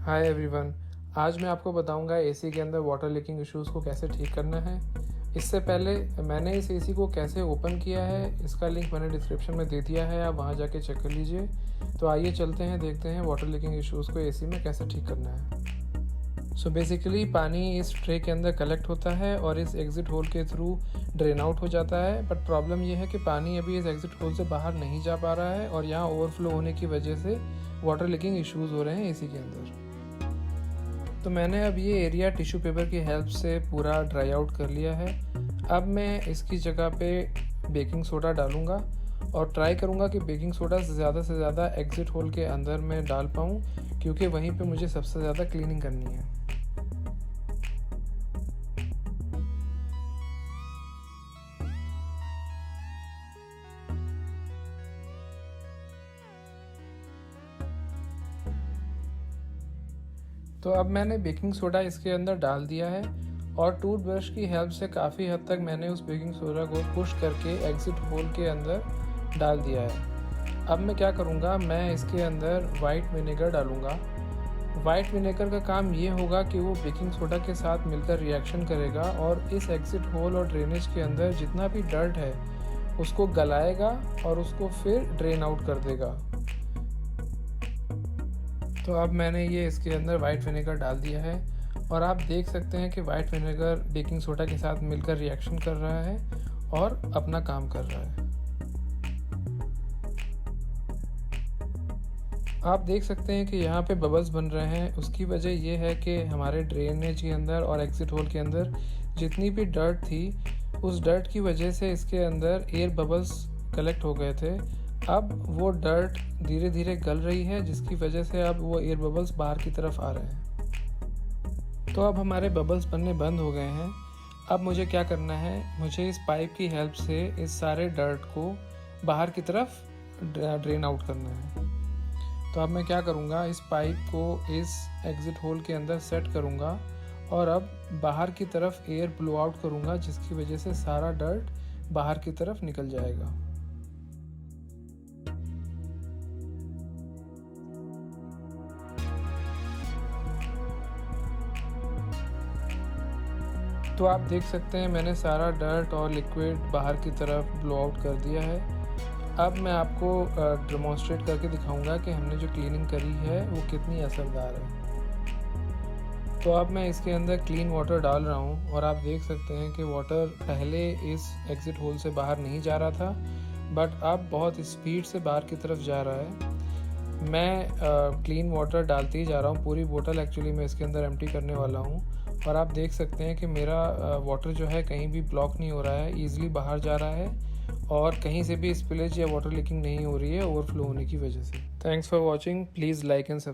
Hi everyone. आज मैं आपको बताऊंगा एसी के अंदर वाटर लीकिंग इश्यूज़ को कैसे ठीक करना है। इससे पहले मैंने इस एसी को कैसे ओपन किया है, इसका लिंक मैंने डिस्क्रिप्शन में दे दिया है, आप वहां जाके चेक कर लीजिए। तो आइए चलते हैं, देखते हैं वाटर लीकिंग इश्यूज़ को एसी में कैसे ठीक करना है। सो बेसिकली पानी इस ट्रे के अंदर कलेक्ट होता है और इस एग्ज़िट होल के थ्रू ड्रेन आउट हो जाता है। बट प्रॉब्लम यह है कि पानी अभी इस एग्ज़िट होल से बाहर नहीं जा पा रहा है और यहाँ ओवरफ्लो होने की वजह से वाटर लीकिंग इश्यूज़ हो रहे हैं एसी के अंदर। तो मैंने अब ये एरिया टिश्यू पेपर की हेल्प से पूरा ड्राई आउट कर लिया है। अब मैं इसकी जगह पे बेकिंग सोडा डालूँगा और ट्राई करूँगा कि बेकिंग सोडा से ज़्यादा एग्ज़िट होल के अंदर मैं डाल पाऊँ, क्योंकि वहीं पे मुझे सबसे ज़्यादा क्लीनिंग करनी है। तो अब मैंने बेकिंग सोडा इसके अंदर डाल दिया है और टूथब्रश की हेल्प से काफ़ी हद तक मैंने उस बेकिंग सोडा को पुश करके एग्ज़िट होल के अंदर डाल दिया है। अब मैं क्या करूँगा, मैं इसके अंदर वाइट विनेगर डालूँगा। वाइट विनेगर का काम ये होगा कि वो बेकिंग सोडा के साथ मिलकर रिएक्शन करेगा और इस एग्ज़िट होल और ड्रेनेज के अंदर जितना भी डर्ट है उसको गलाएगा और उसको फिर ड्रेन आउट कर देगा। तो अब मैंने ये इसके अंदर वाइट विनेगर डाल दिया है और आप देख सकते हैं कि वाइट विनेगर बेकिंग सोडा के साथ मिलकर रिएक्शन कर रहा है और अपना काम कर रहा है। आप देख सकते हैं कि यहाँ पे बबल्स बन रहे हैं। उसकी वजह यह है कि हमारे ड्रेनेज के अंदर और एग्ज़िट होल के अंदर जितनी भी डर्ट थी, उस डर्ट की वजह से इसके अंदर एयर बबल्स कलेक्ट हो गए थे। अब वो डर्ट धीरे धीरे गल रही है, जिसकी वजह से अब वो एयर बबल्स बाहर की तरफ आ रहे हैं। तो अब हमारे बबल्स बनने बंद हो गए हैं। अब मुझे क्या करना है, मुझे इस पाइप की हेल्प से इस सारे डर्ट को बाहर की तरफ ड्रेन आउट करना है। तो अब मैं क्या करूँगा, इस पाइप को इस एग्ज़िट होल के अंदर सेट करूँगा और अब बाहर की तरफ एयर ब्लो आउट करूँगा, जिसकी वजह से सारा डर्ट बाहर की तरफ निकल जाएगा। तो आप देख सकते हैं मैंने सारा डर्ट और लिक्विड बाहर की तरफ ब्लो आउट कर दिया है। अब मैं आपको डेमोंस्ट्रेट करके दिखाऊंगा कि हमने जो क्लीनिंग करी है वो कितनी असरदार है। तो अब मैं इसके अंदर क्लीन वाटर डाल रहा हूँ और आप देख सकते हैं कि वाटर पहले इस एग्ज़िट होल से बाहर नहीं जा रहा था, बट अब बहुत स्पीड से बाहर की तरफ जा रहा है। मैं क्लीन वाटर डालते ही जा रहा हूँ। पूरी बोतल एक्चुअली मैं इसके अंदर एम्प्टी करने वाला हूँ और आप देख सकते हैं कि मेरा वाटर जो है कहीं भी ब्लॉक नहीं हो रहा है, ईज़िली बाहर जा रहा है और कहीं से भी स्पिलेज या वाटर लीकिंग नहीं हो रही है ओवरफ्लो होने की वजह से। Thanks for watching. Please like and subscribe.